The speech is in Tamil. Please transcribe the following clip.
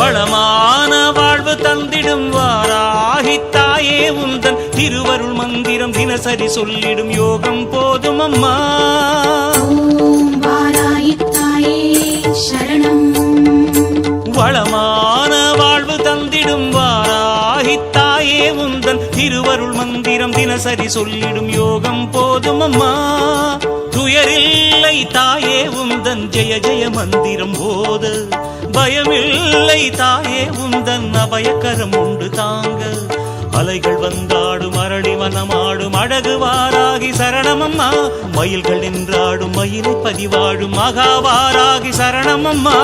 வளமான வாழ்வு தந்திடும் வாராகி தாயே உந்தன் திருவருள் மந்திரம் தினசரி சொல்லிடும் யோகம் போதும் அம்மா. வாராகி தாயே சரணம். வளமான வாழ்வு தந்திடும் வாராகி தாயே உந்தன் திருவருள் மந்திரம் தினசரி சொல்லிடும் யோகம் போதும் அம்மா. துயரில்லை தாயே உந்தன் ஜெய ஜெய மந்திரம் போத, பயமில்லை தாயே உந்தன் அபயக்கரம் உண்டு தாங்க. அலைகள் வந்தாடும் அரளி வனமாடும் அழகு வாராகி சரணமம்மா. மயில்கள் நின்றாடும் மயிலை பதிவாடும் மகாவாராகி சரணமம்மா.